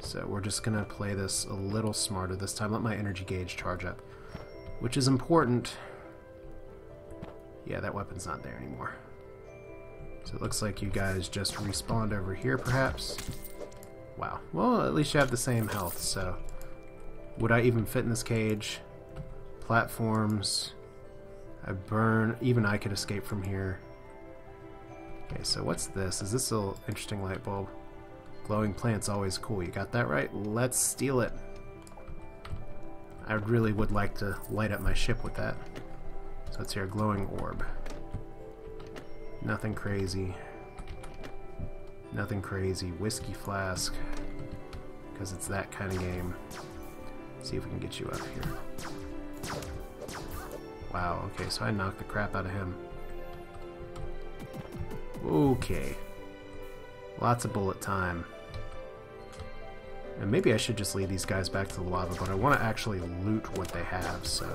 So we're just gonna play this a little smarter this time. Let my energy gauge charge up, which is important. Yeah, that weapon's not there anymore. So it looks like you guys just respawned over here, perhaps. Wow. Well, at least you have the same health, so... Would I even fit in this cage? Platforms. I burn. Even I could escape from here. Okay, so what's this? Is this an interesting light bulb? Glowing plant's always cool. You got that right? Let's steal it. I really would like to light up my ship with that. So it's here, glowing orb. Nothing crazy. Nothing crazy. Whiskey flask. Because it's that kind of game. See if we can get you up here. Wow, okay, so I knocked the crap out of him. Okay. Lots of bullet time. And maybe I should just lead these guys back to the lava, but I want to actually loot what they have, so...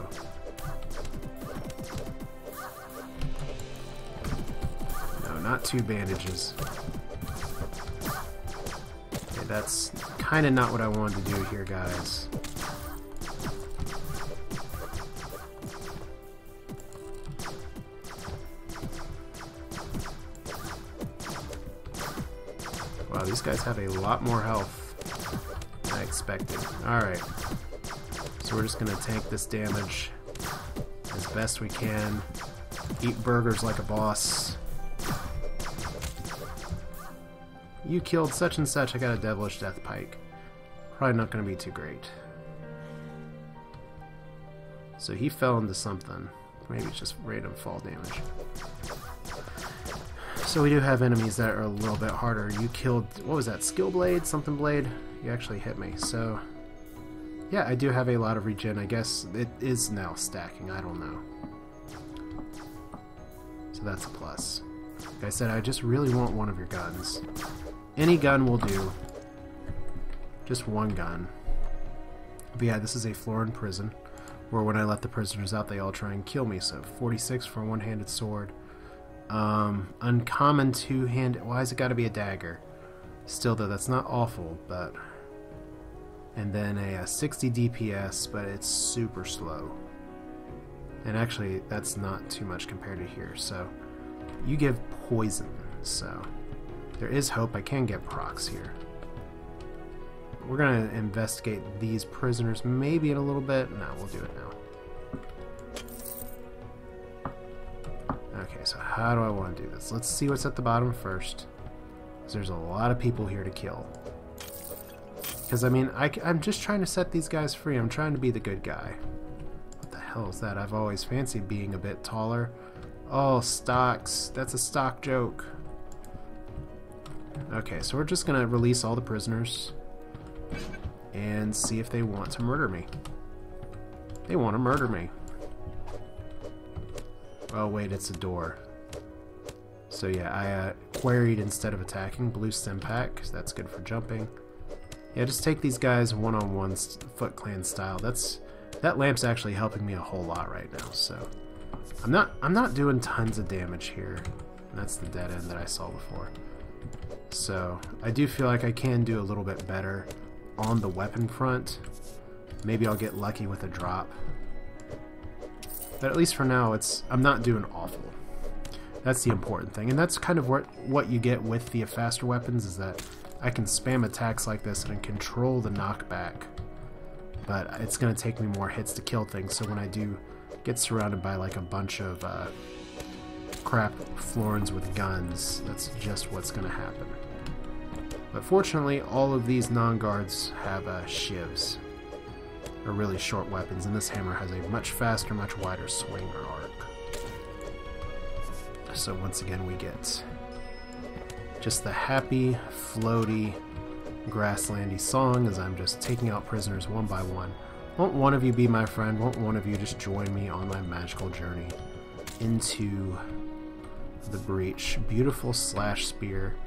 No, not 2 bandages. Okay, that's kind of not what I wanted to do here, guys. Wow, these guys have a lot more health than I expected. Alright. So we're just gonna tank this damage as best we can. Eat burgers like a boss. You killed such and such, I got a devilish death pike. Probably not gonna be too great. So he fell into something. Maybe it's just random fall damage. So we do have enemies that are a little bit harder. You killed, what was that, skill blade? Something blade? You actually hit me, so... Yeah, I do have a lot of regen. I guess it is now stacking, I don't know. So that's a plus. Like I said, I just really want one of your guns. Any gun will do. Just one gun. But yeah, this is a Floran prison, where when I let the prisoners out, they all try and kill me. So 46 for a one-handed sword. Uncommon two-handed. Why has it got to be a dagger? Still though, that's not awful, but... And then a 60 DPS, but it's super slow. And actually, that's not too much compared to here. So, you give poison, so... There is hope I can get procs here. We're gonna investigate these prisoners maybe in a little bit. No, we'll do it now. Okay, so how do I want to do this? Let's see what's at the bottom first. Because there's a lot of people here to kill. Because, I mean, I'm just trying to set these guys free. I'm trying to be the good guy. What the hell is that? I've always fancied being a bit taller. Oh, stocks. That's a stock joke. Okay, so we're just going to release all the prisoners. And see if they want to murder me. They want to murder me. Oh wait, it's a door. So yeah, I queried instead of attacking. Blue stim pack, because that's good for jumping. Yeah, just take these guys one-on-one, Foot Clan style. That lamp's actually helping me a whole lot right now. So I'm not doing tons of damage here. And that's the dead end that I saw before. So I do feel like I can do a little bit better on the weapon front. Maybe I'll get lucky with a drop. But at least for now, I'm not doing awful. That's the important thing. And that's kind of what you get with the faster weapons, is that I can spam attacks like this and control the knockback. But it's going to take me more hits to kill things, so when I do get surrounded by like a bunch of crap Florans with guns, that's just what's going to happen. But fortunately, all of these non-guards have shivs. Are really short weapons, and this hammer has a much faster, much wider swing arc. So once again we get just the happy, floaty, grasslandy song as I'm just taking out prisoners one by one. Won't one of you be my friend? Won't one of you just join me on my magical journey into the breach? Beautiful slash spear.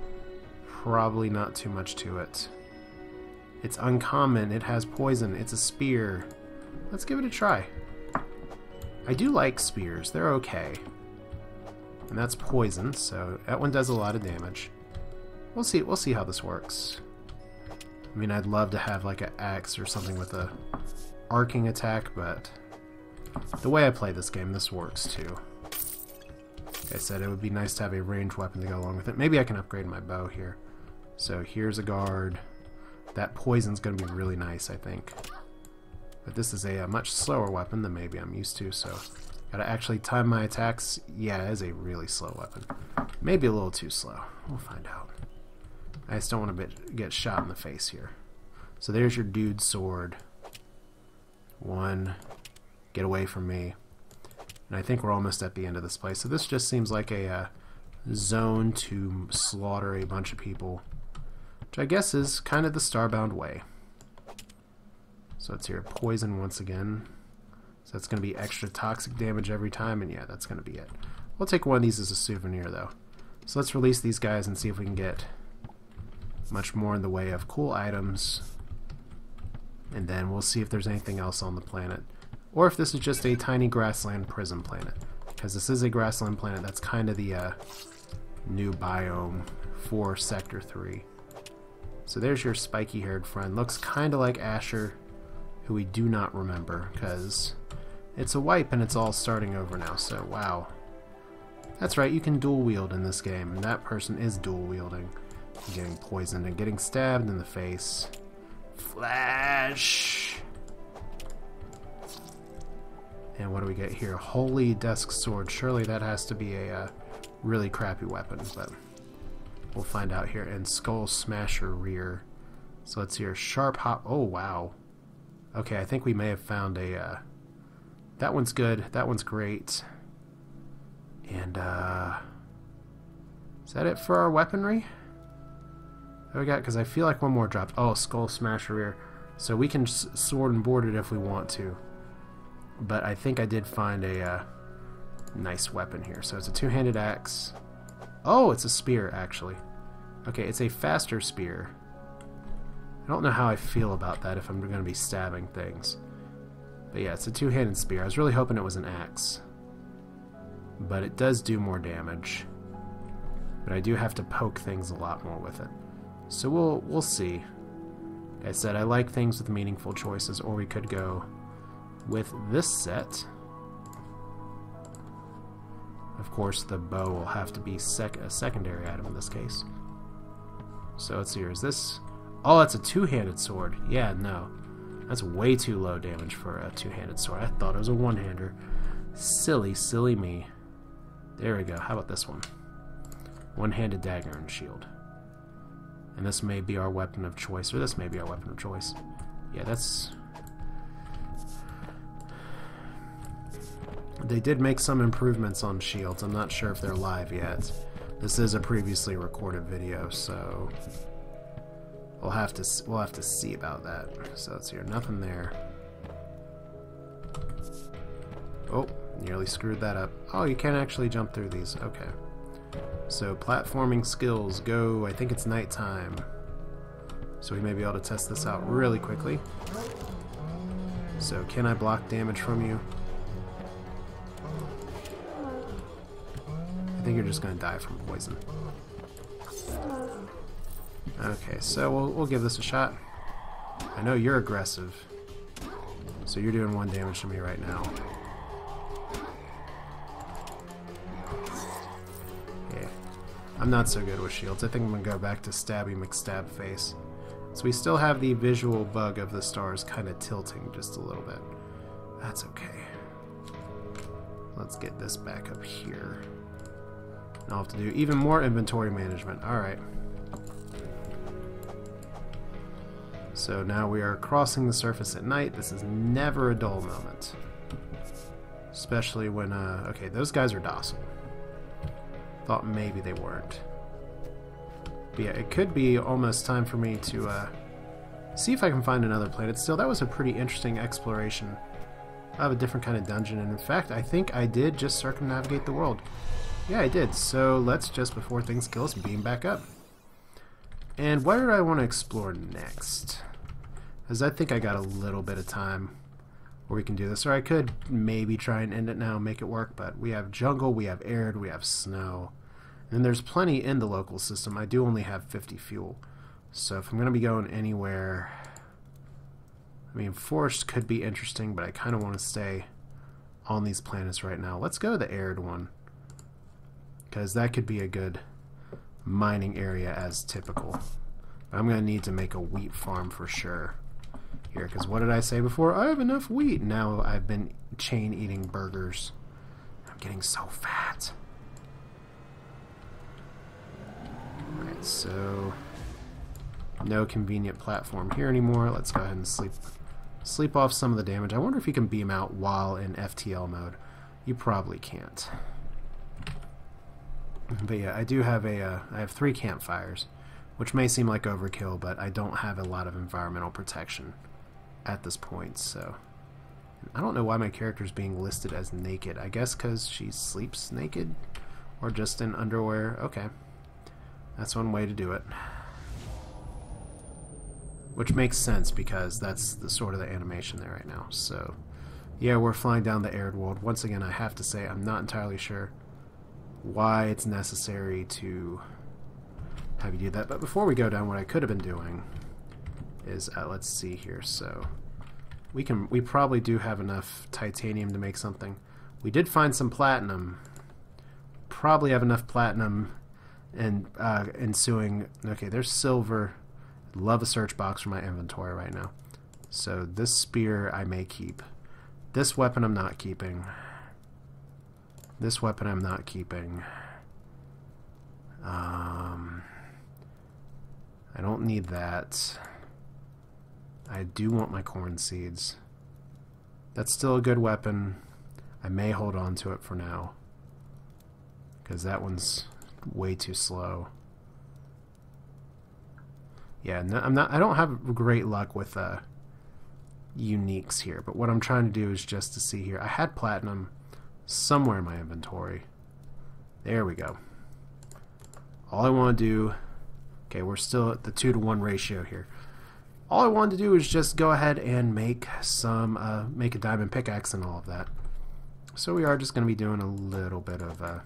Probably not too much to it. It's uncommon, it has poison, it's a spear. Let's give it a try. I do like spears, they're okay. And that's poison, so that one does a lot of damage. We'll see how this works. I mean, I'd love to have like an axe or something with a arcing attack, but the way I play this game, this works too. Like I said, it would be nice to have a ranged weapon to go along with it. Maybe I can upgrade my bow here. So here's a guard. That poison's going to be really nice, I think. But this is a much slower weapon than maybe I'm used to, so gotta actually time my attacks. Yeah, it is a really slow weapon. Maybe a little too slow. We'll find out. I just don't want to get shot in the face here. So there's your dude's sword. One. Get away from me. And I think we're almost at the end of this place. So this just seems like a zone to slaughter a bunch of people, which I guess is kind of the Starbound way. So it's here, poison once again. So that's going to be extra toxic damage every time, and yeah, that's going to be it. We'll take one of these as a souvenir, though. So let's release these guys and see if we can get much more in the way of cool items. And then we'll see if there's anything else on the planet. Or if this is just a tiny grassland prison planet. Because this is a grassland planet, that's kind of the new biome for Sector 3. So there's your spiky-haired friend. Looks kind of like Asher, who we do not remember, because it's a wipe and it's all starting over now, so wow. That's right, you can dual wield in this game, and that person is dual wielding. Getting poisoned and getting stabbed in the face. Flash! And what do we get here? Holy Desk Sword. Surely that has to be a really crappy weapon, but we'll find out here. And Skull Smasher Rear. So let's hear Sharp Hop. Oh, wow. Okay, I think we may have found a... that one's good. That one's great. And, is that it for our weaponry? What we got? Because I feel like one more dropped. Oh, Skull Smasher Rear. So we can sword and board it if we want to. But I think I did find a nice weapon here. So it's a two-handed axe. Oh, it's a spear, actually. Okay, it's a faster spear. I don't know how I feel about that if I'm going to be stabbing things. But yeah, it's a two-handed spear. I was really hoping it was an axe. But it does do more damage. But I do have to poke things a lot more with it. So we'll see. Like I said, I like things with meaningful choices, or we could go with this set. Of course, the bow will have to be a secondary item in this case. So let's see here. Is this... oh, that's a two-handed sword. Yeah, no. That's way too low damage for a two-handed sword. I thought it was a one-hander. Silly, silly me. There we go. How about this one? One-handed dagger and shield. And this may be our weapon of choice, or this may be our weapon of choice. Yeah, that's... they did make some improvements on shields. I'm not sure if they're live yet. This is a previously recorded video, so we'll have to see about that. So let's hear nothing there. Oh, nearly screwed that up. Oh, you can't actually jump through these. Okay. So platforming skills go. I think it's nighttime, so we may be able to test this out really quickly. So can I block damage from you? I think you're just going to die from poison. Okay, so we'll give this a shot. I know you're aggressive, so you're doing 1 damage to me right now. Yeah, I'm not so good with shields. I think I'm going to go back to Stabby McStabface. So we still have the visual bug of the stars kind of tilting just a little bit. That's okay. Let's get this back up here. And I'll have to do even more inventory management. Alright. So now we are crossing the surface at night. This is never a dull moment. Especially when, okay, those guys are docile. Thought maybe they weren't. But yeah, it could be almost time for me to see if I can find another planet. Still, that was a pretty interesting exploration. I have a different kind of dungeon, and in fact, I think I did just circumnavigate the world. Yeah, I did. So let's just, before things kill us, beam back up. And where do I want to explore next? Because I think I got a little bit of time where we can do this. Or I could maybe try and end it now and make it work, but we have jungle, we have arid, we have snow. And there's plenty in the local system. I do only have 50 fuel. So if I'm going to be going anywhere, I mean, forest could be interesting, but I kind of want to stay on these planets right now. Let's go to the arid one, because that could be a good mining area as typical. But I'm going to need to make a wheat farm for sure here, because what did I say before? I have enough wheat. Now I've been chain eating burgers. I'm getting so fat. Alright, so no convenient platform here anymore. Let's go ahead and sleep off some of the damage. I wonder if you can beam out while in FTL mode. You probably can't. But yeah, I do have I have 3 campfires, which may seem like overkill, but I don't have a lot of environmental protection at this point, so I don't know why my character is being listed as naked. I guess because she sleeps naked or just in underwear. Okay, that's one way to do it, which makes sense because that's the sort of the animation there right now. So yeah, we're flying down the arid world. Once again, I have to say I'm not entirely sure why it's necessary to have you do that, but before we go down, what I could have been doing is let's see here. So we probably do have enough titanium to make something. We did find some platinum. Probably have enough platinum and ensuing. Okay, there's silver. Love a search box for my inventory right now. So this spear I may keep. This weapon I'm not keeping. This weapon I'm not keeping. I don't need that. I do want my corn seeds. That's still a good weapon. I may hold on to it for now, because that one's way too slow. Yeah, no, I don't have great luck with uniques here, but what I'm trying to do is just to see here. I had platinum somewhere in my inventory. There we go. All I want to do, okay, we're still at the 2-to-1 ratio here. All I wanted to do is just go ahead and make some, make a diamond pickaxe and all of that. So we are just going to be doing a little bit of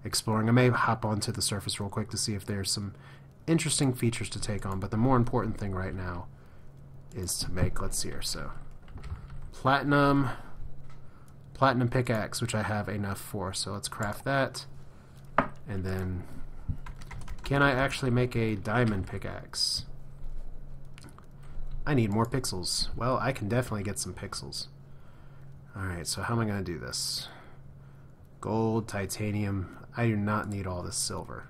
exploring. I may hop onto the surface real quick to see if there's some interesting features to take on, but the more important thing right now is to make, let's see here, so platinum pickaxe, which I have enough for, so let's craft that. And then can I actually make a diamond pickaxe? I need more pixels. Well, I can definitely get some pixels. Alright, so how am I going to do this? Gold, titanium. I do not need all this silver.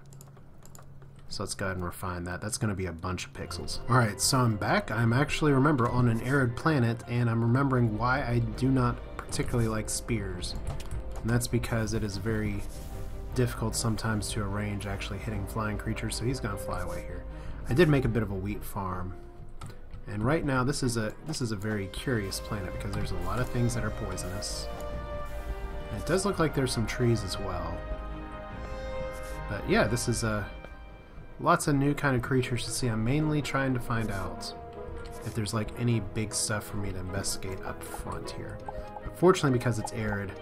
So let's go ahead and refine that. That's going to be a bunch of pixels. Alright, so I'm back. I'm actually, remember, on an arid planet, and I'm remembering why I do not particularly like spears. And that's because it is very difficult sometimes to arrange actually hitting flying creatures, so he's going to fly away here. I did make a bit of a wheat farm. And right now, this is a very curious planet because there's a lot of things that are poisonous. And it does look like there's some trees as well. But yeah, this is lots of new kind of creatures to see. I'm mainly trying to find out if there's like any big stuff for me to investigate up front here. But fortunately, because it's arid,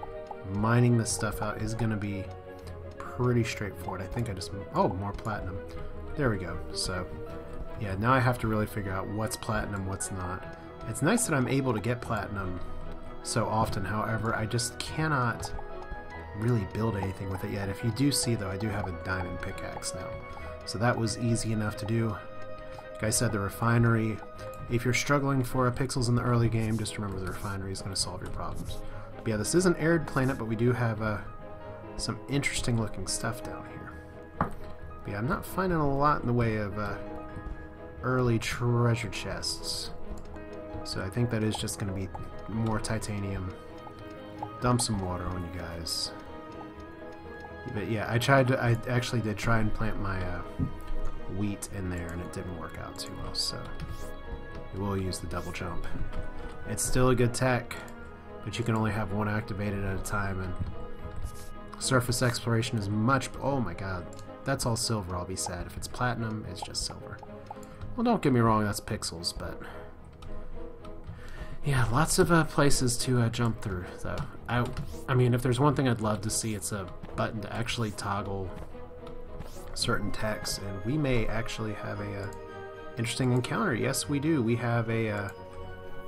mining this stuff out is going to be pretty straightforward. I think I just... oh, more platinum. There we go. So yeah, now I have to really figure out what's platinum, what's not. It's nice that I'm able to get platinum so often, however, I just cannot really build anything with it yet. If you do see, though, I do have a diamond pickaxe now. So that was easy enough to do. Like I said, the refinery, if you're struggling for pixels in the early game, just remember the refinery is going to solve your problems. But yeah, this is an arid planet, but we do have some interesting looking stuff down here. But yeah, I'm not finding a lot in the way of early treasure chests. So I think that is just going to be more titanium. Dump some water on you guys. But yeah, I actually did try and plant my wheat in there, and it didn't work out too well, so we will use the double jump. It's still a good tech, but you can only have one activated at a time, and surface exploration is much... oh my god, that's all silver. I'll be sad. If it's platinum, it's just silver. Well, don't get me wrong, that's pixels, but yeah, lots of places to jump through, though. I mean, if there's one thing I'd love to see, it's a button to actually toggle certain text, and we may actually have Interesting encounter. Yes, we do. We have a,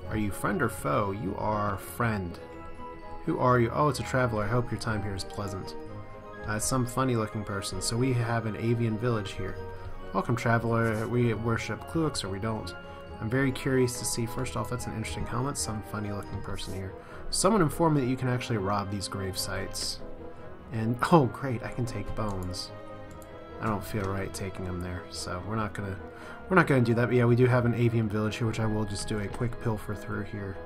are you friend or foe? You are friend. Who are you? Oh, it's a traveler. I hope your time here is pleasant. Some funny-looking person. So we have an avian village here. Welcome, traveler. We worship Kluix or we don't. I'm very curious to see. First off, that's an interesting helmet. Some funny-looking person here. Someone informed me that you can actually rob these grave sites. And, oh, great, I can take bones. I don't feel right taking them there, so we're not gonna do that. But yeah, we do have an avian village here, which I will just do a quick pilfer through here.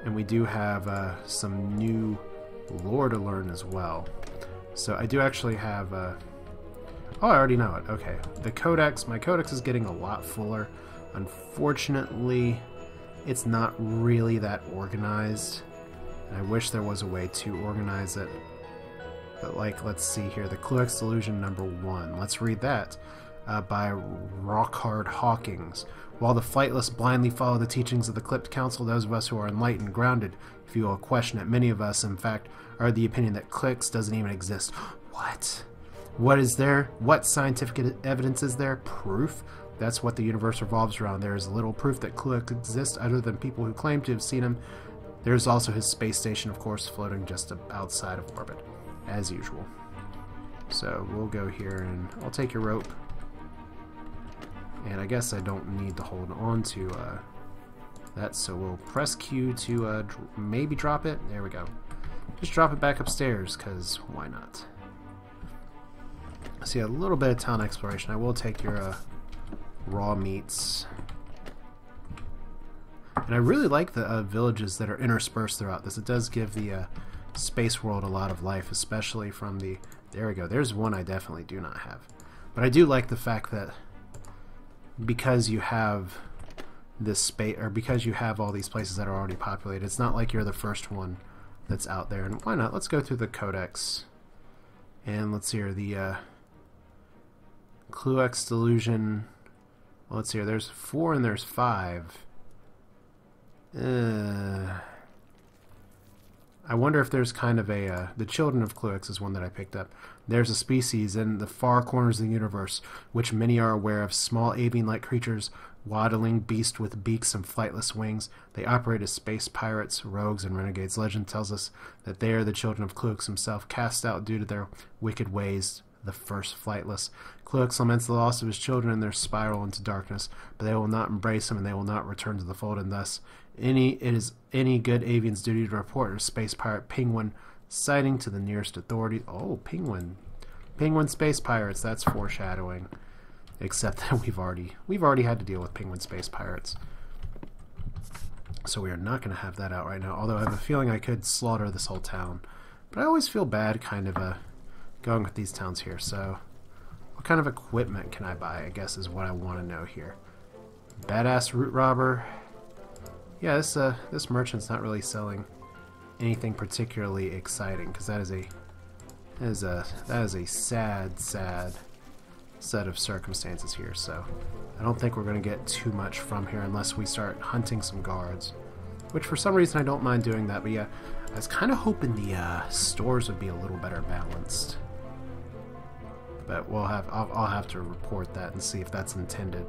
And we do have some new lore to learn as well. So I do actually have oh, I already know it. Okay, the codex. My codex is getting a lot fuller. Unfortunately, it's not really that organized. And I wish there was a way to organize it. But, like, let's see here. The Kluix Delusion #1. Let's read that by Rockhard Hawkins. While the flightless blindly follow the teachings of the Clipped Council, those of us who are enlightened, grounded, if you will question it, many of us, in fact, are of the opinion that Kluix doesn't even exist. What? What is there? What scientific evidence is there? Proof? That's what the universe revolves around. There is little proof that Kluix exists other than people who claim to have seen him. There's also his space station, of course, floating just outside of orbit, as usual. So we'll go here and I'll take your rope. And I guess I don't need to hold on to that, so we'll press Q to maybe drop it. There we go. Just drop it back upstairs, because why not? See, a little bit of town exploration. I will take your raw meats. And I really like the villages that are interspersed throughout this. It does give the space world a lot of life, especially from the... There we go. There's one I definitely do not have. But I do like the fact that because you have this space, or because you have all these places that are already populated, it's not like you're the first one that's out there. And why not? Let's go through the codex. And let's see here. The Kluix Delusion... Well, let's see here. There's 4 and there's 5. I wonder if there's kind of a... the Children of Kluix is one that I picked up. There's a species in the far corners of the universe, which many are aware of, small avian-like creatures, waddling beasts with beaks and flightless wings. They operate as space pirates, rogues, and renegades. Legend tells us that they are the children of Kluix himself, cast out due to their wicked ways, the first flightless. Kluix laments the loss of his children and their spiral into darkness, but they will not embrace him and they will not return to the fold, and thus it is any good avian's duty to report a space pirate penguin sighting to the nearest authority. Oh, penguin space pirates. That's foreshadowing. Except that we've already had to deal with penguin space pirates, so we are not going to have that out right now. Although I have a feeling I could slaughter this whole town, but I always feel bad kind of going with these towns here. So what kind of equipment can I buy, I guess, is what I want to know here. Badass root robber. Yeah, this merchant's not really selling anything particularly exciting, because that is a sad set of circumstances here. So I don't think we're going to get too much from here unless we start hunting some guards, which for some reason I don't mind doing that. But yeah, I was kind of hoping the stores would be a little better balanced. But I'll have to report that and see if that's intended,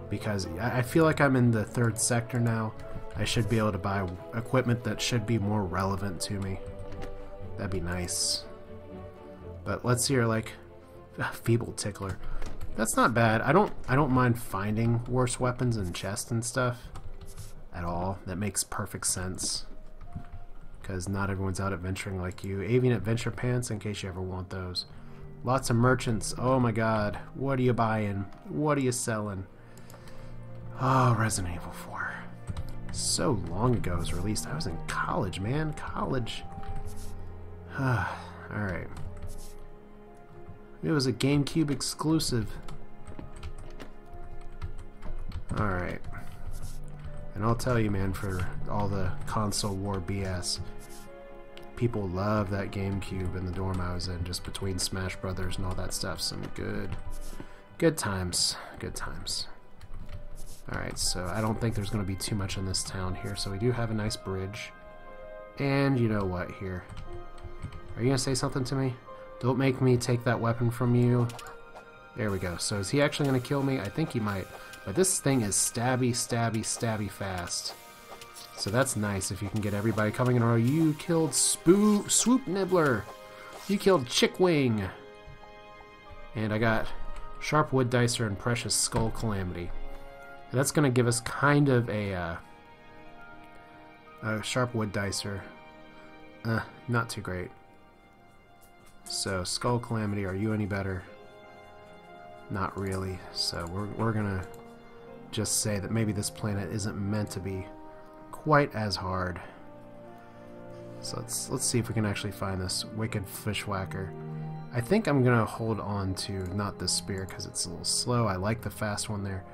because I feel like I'm in the 3rd sector now. I should be able to buy equipment that should be more relevant to me. That'd be nice. But let's see here, like feeble tickler. That's not bad. I don't mind finding worse weapons in chests and stuff at all. That makes perfect sense, because not everyone's out adventuring like you. Avian adventure pants, in case you ever want those. Lots of merchants. Oh my god. What are you buying? What are you selling? Oh, Resident Evil 4. So long ago it was released. I was in college, man. College. Alright. It was a GameCube exclusive. Alright. And I'll tell you, man, for all the console war BS, people love that GameCube in the dorm I was in, just between Smash Brothers and all that stuff. Some good times. Good times. Alright, so I don't think there's going to be too much in this town here. So we do have a nice bridge. And you know what here? Are you going to say something to me? Don't make me take that weapon from you. There we go. So is he actually going to kill me? I think he might. But this thing is stabby, stabby, stabby fast. So that's nice if you can get everybody coming in a row. You killed Swoop Nibbler. You killed Chickwing. And I got Sharp Wood Dicer and Precious Skull Calamity. And that's going to give us kind of a Sharp Wood Dicer. Not too great. So, Skull Calamity, are you any better? Not really. So we're going to just say that maybe this planet isn't meant to be quite as hard. So let's see if we can actually find this Wicked Fishwhacker. I think I'm going to hold on to not this spear because it's a little slow. I like the fast one there.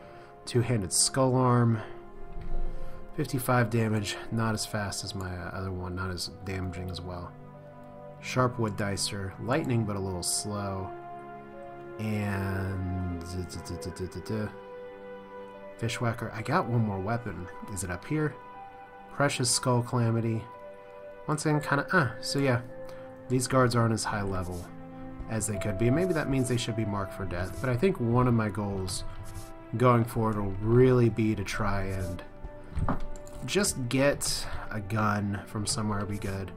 Two-handed Skull Arm. 55 damage. Not as fast as my other one. Not as damaging as well. Sharp Wood Dicer. Lightning, but a little slow. And... Fishwhacker. I got one more weapon. Is it up here? Precious Skull Calamity. Once again, kind of... So yeah. These guards aren't as high level as they could be. Maybe that means they should be marked for death. But I think one of my goals going forward will really be to try and just get a gun from somewhere be good.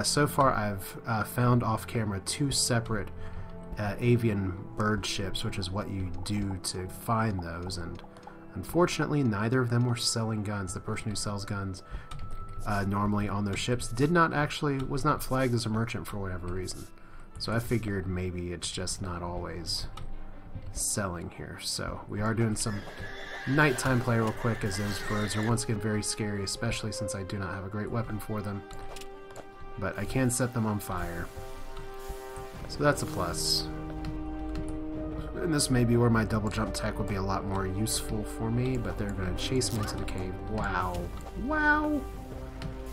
So far I've found off camera 2 separate avian bird ships, which is what you do to find those, and unfortunately neither of them were selling guns. The person who sells guns normally on those ships was not flagged as a merchant for whatever reason. So I figured maybe it's just not always selling here. So we are doing some nighttime play real quick, as those birds are once again very scary, especially since I do not have a great weapon for them. But I can set them on fire. So that's a plus. And this may be where my double jump tech would be a lot more useful for me, but they're going to chase me into the cave. Wow. Wow!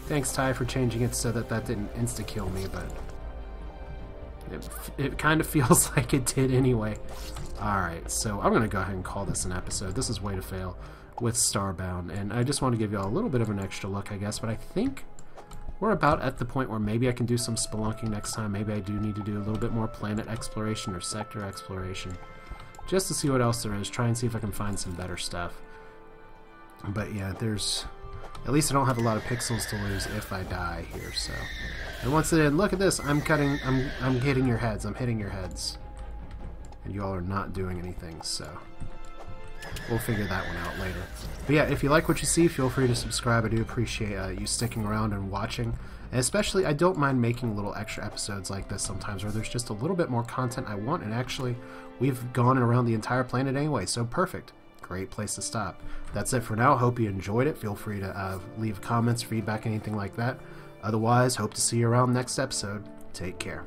Thanks, Ty, for changing it so that didn't insta-kill me, but it kind of feels like it did anyway. Alright, so I'm going to go ahead and call this an episode. This is Way to Fail with Starbound, and I just want to give you all a little bit of an extra look, I guess, but I think we're about at the point where maybe I can do some spelunking next time. Maybe I do need to do a little bit more planet exploration or sector exploration, just to see what else there is, try and see if I can find some better stuff. But yeah, at least I don't have a lot of pixels to lose if I die here, so. And once again, look at this, I'm hitting your heads, I'm hitting your heads. And you all are not doing anything, so we'll figure that one out later. But yeah, if you like what you see, feel free to subscribe. I do appreciate you sticking around and watching. And especially, I don't mind making little extra episodes like this sometimes, where there's just a little bit more content I want, and actually, we've gone around the entire planet anyway, so perfect. Great place to stop. That's it for now. Hope you enjoyed it. Feel free to leave comments, feedback, anything like that. Otherwise, hope to see you around next episode. Take care.